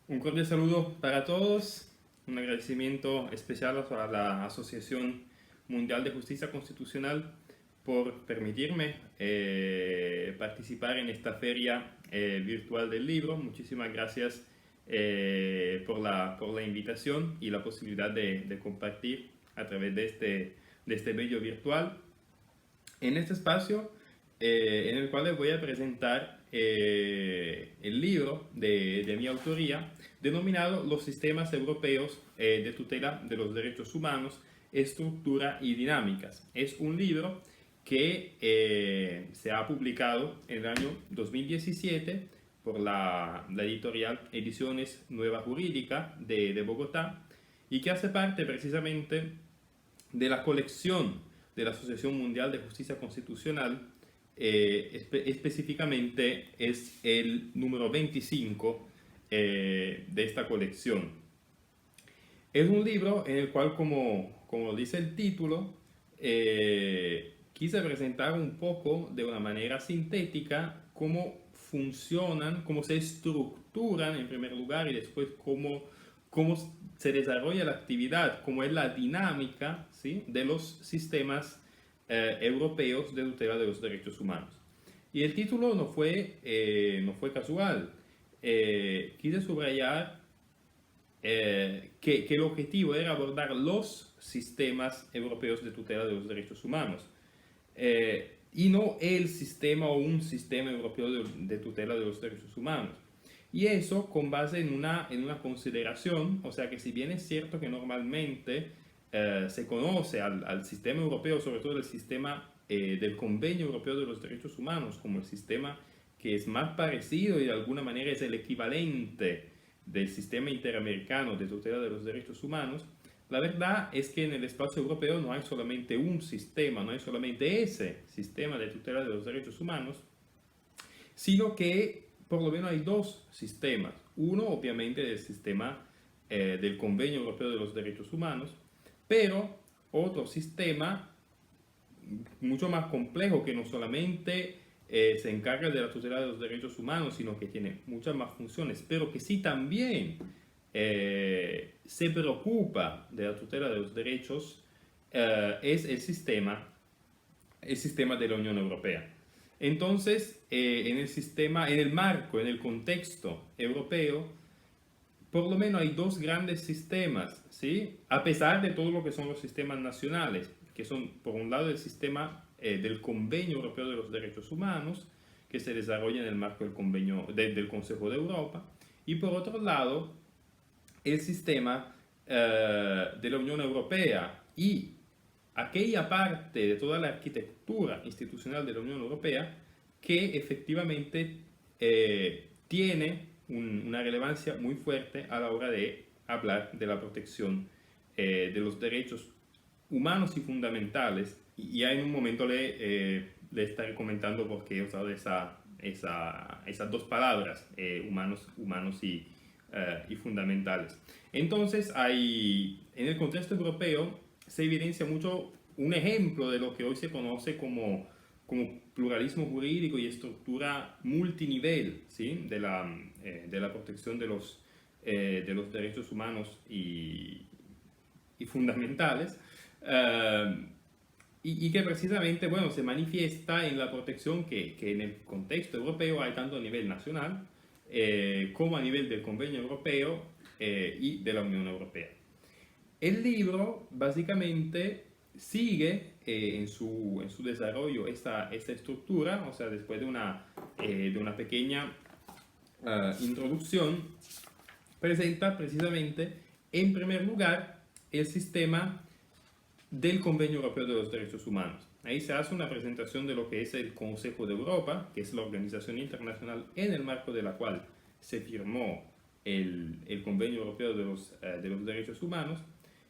Un cordial saludo para todos, un agradecimiento especial a la Asociación Mundial de Justicia Constitucional por permitirme participar en esta feria virtual del libro. Muchísimas gracias por la invitación y la posibilidad de compartir a través de este medio virtual. En este espacio en el cual les voy a presentar el libro de mi autoría denominado Los sistemas europeos de tutela de los derechos humanos, estructura y dinámicas. Es un libro que se ha publicado en el año 2017 por la editorial Ediciones Nueva Jurídica de Bogotá y que hace parte precisamente de la colección de la Asociación Mundial de Justicia Constitucional. Específicamente es el número 25 de esta colección. Es un libro en el cual, como dice el título, quise presentar un poco de una manera sintética cómo funcionan, cómo se estructuran en primer lugar y después cómo se desarrolla la actividad, cómo es la dinámica, ¿sí?, de los sistemas europeos de tutela de los derechos humanos. Y el título no fue casual. Quise subrayar que el objetivo era abordar los sistemas europeos de tutela de los derechos humanos y no el sistema o un sistema europeo de tutela de los derechos humanos. Y eso con base en una consideración, o sea que si bien es cierto que normalmente se conoce al sistema europeo, sobre todo el sistema del Convenio Europeo de los Derechos Humanos, como el sistema que es más parecido y de alguna manera es el equivalente del sistema interamericano de tutela de los derechos humanos, la verdad es que en el espacio europeo no hay solamente un sistema, no hay solamente ese sistema de tutela de los derechos humanos, sino que por lo menos hay dos sistemas. Uno, obviamente, del sistema del Convenio Europeo de los Derechos Humanos, pero otro sistema mucho más complejo que no solamente se encarga de la tutela de los derechos humanos, sino que tiene muchas más funciones, pero que sí también se preocupa de la tutela de los derechos, es el sistema de la Unión Europea. Entonces, en el marco, en el contexto europeo, por lo menos hay dos grandes sistemas, ¿sí?, a pesar de todo lo que son los sistemas nacionales, que son, por un lado, el sistema del Convenio Europeo de los Derechos Humanos, que se desarrolla en el marco del Consejo de Europa, y por otro lado, el sistema de la Unión Europea y aquella parte de toda la arquitectura institucional de la Unión Europea que efectivamente tiene una relevancia muy fuerte a la hora de hablar de la protección de los derechos humanos y fundamentales. Y ya en un momento le estaré comentando por qué he usado esas dos palabras, humanos y fundamentales. Entonces, en el contexto europeo se evidencia mucho un ejemplo de lo que hoy se conoce como pluralismo jurídico y estructura multinivel, ¿sí?, de la protección de los derechos humanos y fundamentales, y que precisamente, bueno, se manifiesta en la protección que en el contexto europeo hay tanto a nivel nacional como a nivel del Convenio Europeo y de la Unión Europea. El libro básicamente sigue en su desarrollo esta estructura, o sea, después de una pequeña introducción, presenta precisamente, en primer lugar, el sistema del Convenio Europeo de los Derechos Humanos. Ahí se hace una presentación de lo que es el Consejo de Europa, que es la organización internacional en el marco de la cual se firmó el Convenio Europeo de los Derechos Humanos.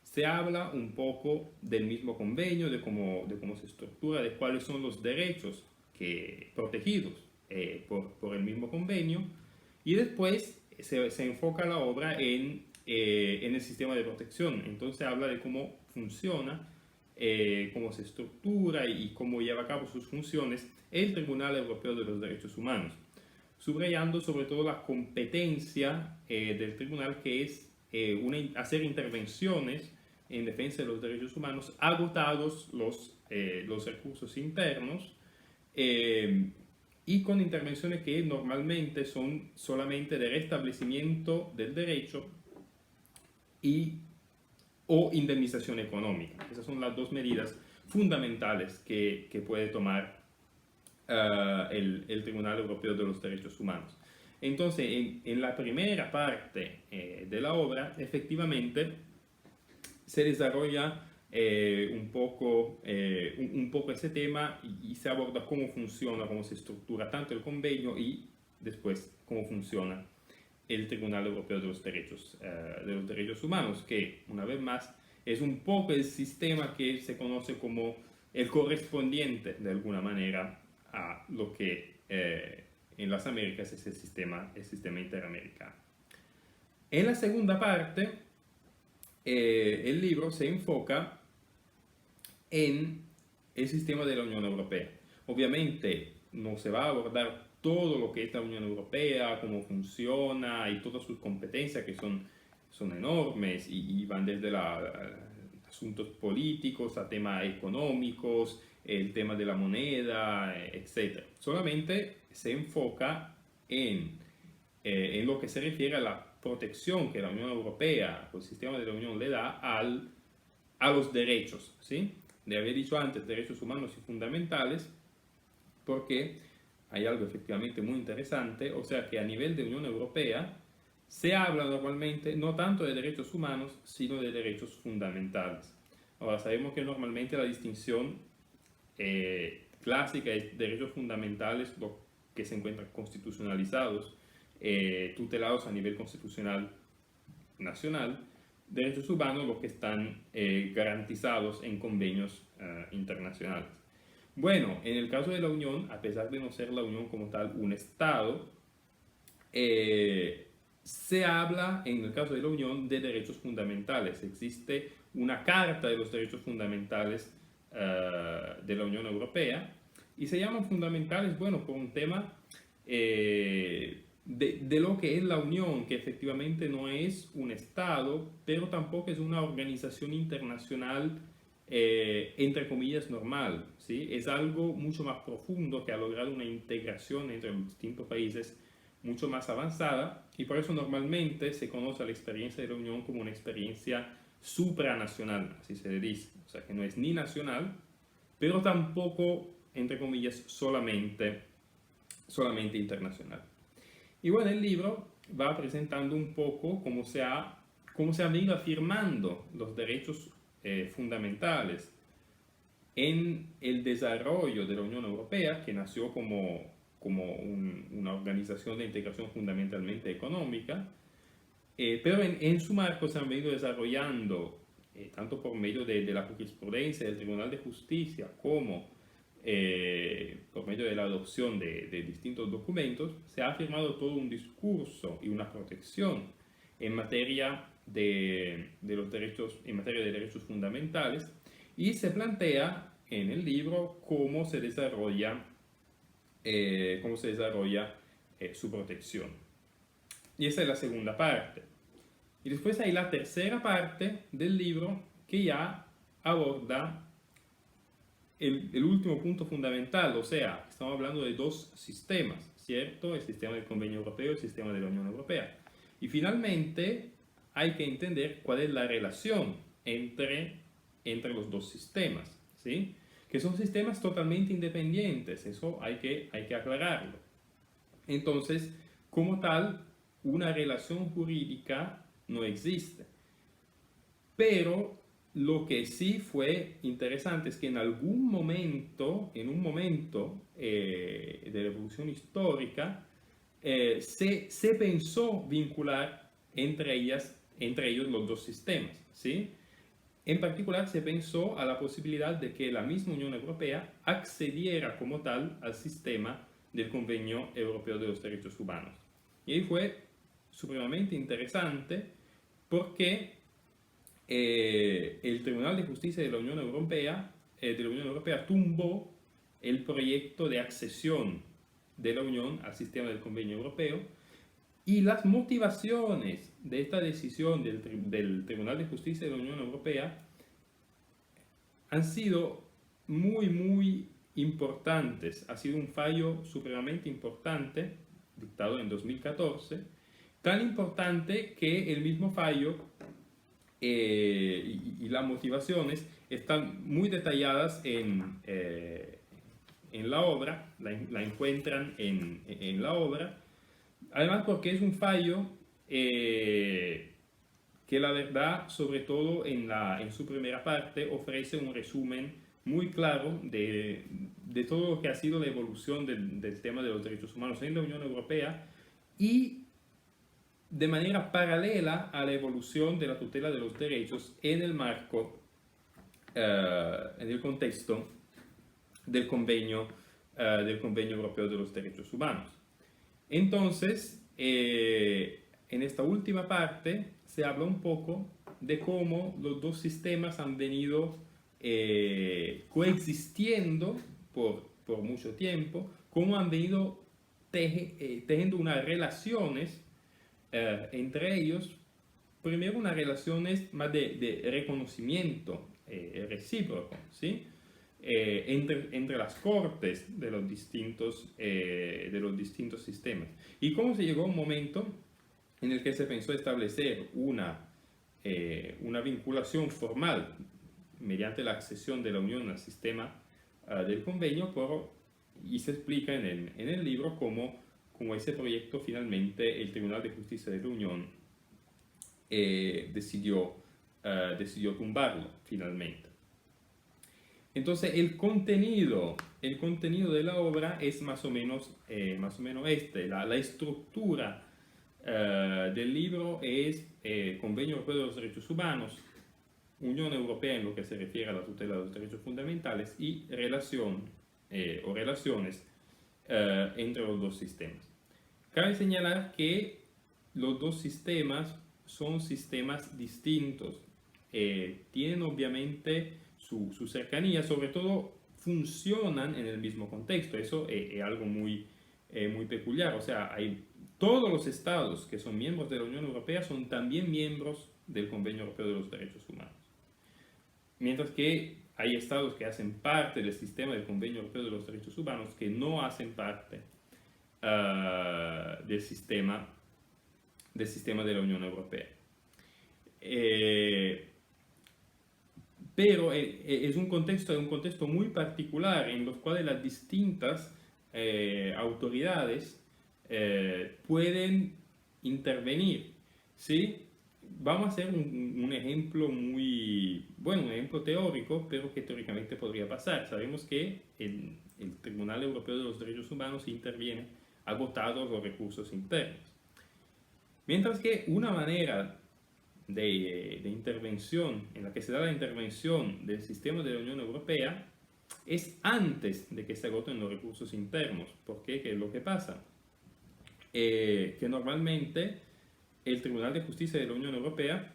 Se habla un poco del mismo convenio, de cómo se estructura, de cuáles son los derechos protegidos por el mismo convenio, y después se enfoca la obra en el sistema de protección. Entonces habla de cómo funciona, cómo se estructura y cómo lleva a cabo sus funciones el Tribunal Europeo de los Derechos Humanos. subrayando sobre todo la competencia del tribunal, que es hacer intervenciones en defensa de los derechos humanos agotados los recursos internos, y con intervenciones que normalmente son solamente de restablecimiento del derecho y o indemnización económica. Esas son las dos medidas fundamentales que puede tomar el Tribunal Europeo de los Derechos Humanos. Entonces, en la primera parte de la obra, efectivamente, se desarrolla un poco ese tema y se aborda cómo funciona, cómo se estructura tanto el convenio y después cómo funciona el Tribunal Europeo de los Derechos Humanos, que una vez más es un poco el sistema que se conoce como el correspondiente de alguna manera a lo que en las Américas es el sistema interamericano. En la segunda parte, el libro se enfoca en el sistema de la Unión Europea. Obviamente no se va a abordar todo lo que es la Unión Europea, cómo funciona y todas sus competencias, que son enormes y van desde asuntos políticos a temas económicos, el tema de la moneda, etc. Solamente se enfoca en lo que se refiere a la protección que la Unión Europea, el sistema de la Unión, le da a los derechos, ¿sí? Le había dicho antes derechos humanos y fundamentales, porque hay algo efectivamente muy interesante, o sea que a nivel de Unión Europea se habla normalmente no tanto de derechos humanos, sino de derechos fundamentales. Ahora sabemos que normalmente la distinción clásica es derechos fundamentales, los que se encuentran constitucionalizados, tutelados a nivel constitucional nacional, derechos humanos los que están garantizados en convenios internacionales. Bueno, en el caso de la Unión, a pesar de no ser la Unión como tal un Estado, se habla en el caso de la Unión de derechos fundamentales. Existe una Carta de los Derechos Fundamentales de la Unión Europea y se llaman fundamentales, bueno, por un tema de lo que es la Unión, que efectivamente no es un Estado, pero tampoco es una organización internacional entre comillas normal, ¿sí? Es algo mucho más profundo que ha logrado una integración entre los distintos países mucho más avanzada, y por eso normalmente se conoce a la experiencia de la Unión como una experiencia supranacional, así se le dice, o sea que no es ni nacional, pero tampoco, entre comillas, solamente internacional. Y bueno, el libro va presentando un poco cómo se han venido afirmando los derechos fundamentales en el desarrollo de la Unión Europea, que nació como una organización de integración fundamentalmente económica, pero en su marco se han venido desarrollando, tanto por medio de la jurisprudencia del Tribunal de Justicia como por medio de la adopción de distintos documentos, se ha afirmado todo un discurso y una protección en materia de los derechos, en materia de derechos fundamentales, y se plantea en el libro cómo se desarrolla su protección. Y esa es la segunda parte. Y después hay la tercera parte del libro, que ya aborda el último punto fundamental, o sea, estamos hablando de dos sistemas, ¿cierto? El sistema del Convenio Europeo y el sistema de la Unión Europea. Y finalmente hay que entender cuál es la relación entre los dos sistemas, ¿sí? Que son sistemas totalmente independientes, eso hay que aclararlo. Entonces, como tal, una relación jurídica no existe. Pero lo que sí fue interesante es que en un momento de la evolución histórica, se pensó vincular entre ellos los dos sistemas, ¿sí? En particular se pensó a la posibilidad de que la misma Unión Europea accediera como tal al sistema del Convenio Europeo de los Derechos Humanos. Y ahí fue supremamente interesante porque el Tribunal de Justicia de la Unión Europea tumbó el proyecto de accesión de la Unión al sistema del Convenio Europeo, y las motivaciones de esta decisión del Tribunal de Justicia de la Unión Europea han sido muy importantes. Ha sido un fallo supremamente importante, dictado en 2014, tan importante que el mismo fallo y las motivaciones están muy detalladas en la obra, la encuentran en la obra, además porque es un fallo que la verdad, sobre todo en su primera parte, ofrece un resumen muy claro de todo lo que ha sido la evolución del tema de los derechos humanos en la Unión Europea y de manera paralela a la evolución de la tutela de los derechos en el marco, en el contexto del Convenio Europeo de los Derechos Humanos. Entonces, en esta última parte se habla un poco de cómo los dos sistemas han venido coexistiendo por mucho tiempo, cómo han venido tejiendo unas relaciones entre ellos, primero unas relaciones más de reconocimiento recíproco, ¿sí? Entre las cortes de los distintos sistemas. Y cómo se llegó a un momento en el que se pensó establecer una vinculación formal mediante la accesión de la Unión al sistema del convenio, y se explica en el libro cómo ese proyecto finalmente el Tribunal de Justicia de la Unión decidió tumbarlo finalmente. Entonces el contenido de la obra es más o menos este. La estructura del libro es Convenio Europeo de los Derechos Humanos, Unión Europea en lo que se refiere a la tutela de los derechos fundamentales y relaciones entre los dos sistemas. Cabe señalar que los dos sistemas son sistemas distintos, tienen obviamente su cercanía, sobre todo funcionan en el mismo contexto. Eso es algo muy peculiar. O sea, todos los estados que son miembros de la Unión Europea son también miembros del Convenio Europeo de los Derechos Humanos. Mientras que hay estados que hacen parte del sistema del Convenio Europeo de los Derechos Humanos que no hacen parte del sistema de la Unión Europea. Pero es un contexto muy particular en los cuales las distintas autoridades pueden intervenir, ¿sí? Vamos a hacer un ejemplo un ejemplo teórico, pero que teóricamente podría pasar. Sabemos que el Tribunal Europeo de los Derechos Humanos interviene agotados los recursos internos. Mientras que una manera de intervención, en la que se da la intervención del sistema de la Unión Europea, es antes de que se agoten los recursos internos. ¿Por qué? ¿Qué es lo que pasa? Que normalmente el Tribunal de Justicia de la Unión Europea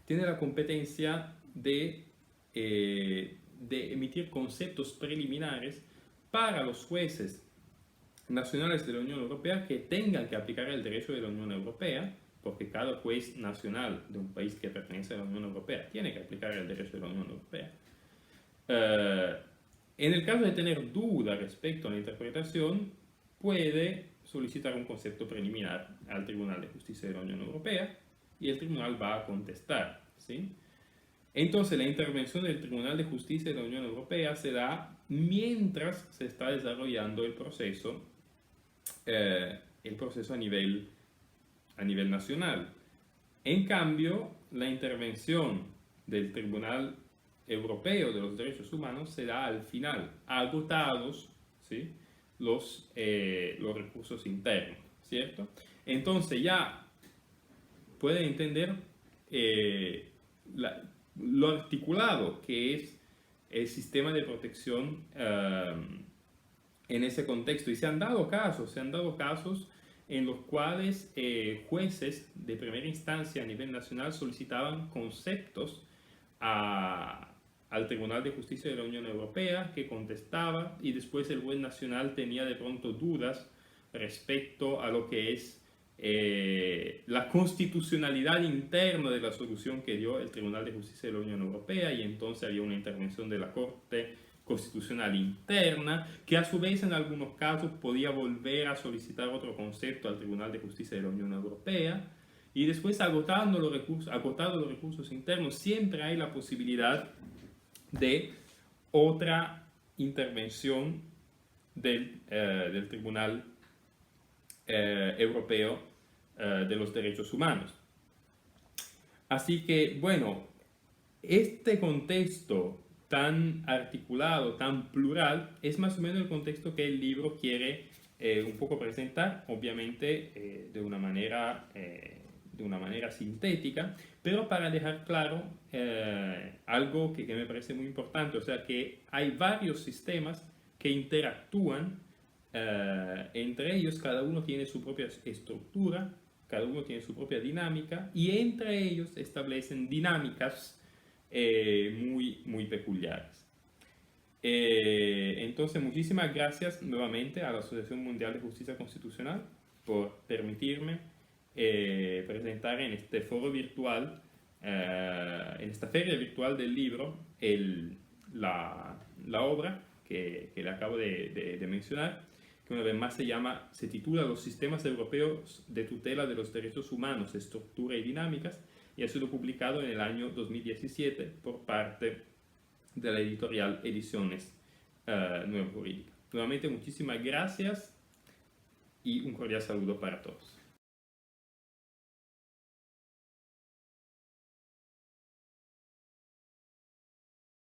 tiene la competencia de emitir conceptos preliminares para los jueces nacionales de la Unión Europea que tengan que aplicar el derecho de la Unión Europea, porque cada juez nacional de un país que pertenece a la Unión Europea tiene que aplicar el derecho de la Unión Europea. En el caso de tener duda respecto a la interpretación, puede solicitar un concepto preliminar al Tribunal de Justicia de la Unión Europea y el tribunal va a contestar, ¿sí? Entonces la intervención del Tribunal de Justicia de la Unión Europea se da mientras se está desarrollando el proceso a nivel nacional. En cambio, la intervención del Tribunal Europeo de los Derechos Humanos se da al final, agotados, ¿sí?, los recursos internos, ¿cierto? Entonces ya pueden entender lo articulado que es el sistema de protección en ese contexto. Y se han dado casos en los cuales jueces de primera instancia a nivel nacional solicitaban conceptos a al Tribunal de Justicia de la Unión Europea, que contestaba, y después el juez nacional tenía de pronto dudas respecto a lo que es la constitucionalidad interna de la solución que dio el Tribunal de Justicia de la Unión Europea, y entonces había una intervención de la Corte Constitucional interna, que a su vez en algunos casos podía volver a solicitar otro concepto al Tribunal de Justicia de la Unión Europea, y después agotados los recursos internos, siempre hay la posibilidad de otra intervención del Tribunal Europeo de los Derechos Humanos. Así que, bueno, este contexto tan articulado, tan plural, es más o menos el contexto que el libro quiere un poco presentar, obviamente de una manera sintética, pero para dejar claro algo que me parece muy importante, o sea que hay varios sistemas que interactúan entre ellos, cada uno tiene su propia estructura, cada uno tiene su propia dinámica, y entre ellos establecen dinámicas muy peculiares. Entonces, muchísimas gracias nuevamente a la Asociación Mundial de Justicia Constitucional por permitirme presentar en este foro virtual, en esta feria virtual del libro, la obra que le acabo de mencionar, que una vez más se titula Los sistemas europeos de tutela de los derechos humanos, estructura y dinámicas, y ha sido publicado en el año 2017 por parte de la editorial Ediciones Nueva Jurídica. Nuevamente, muchísimas gracias y un cordial saludo para todos.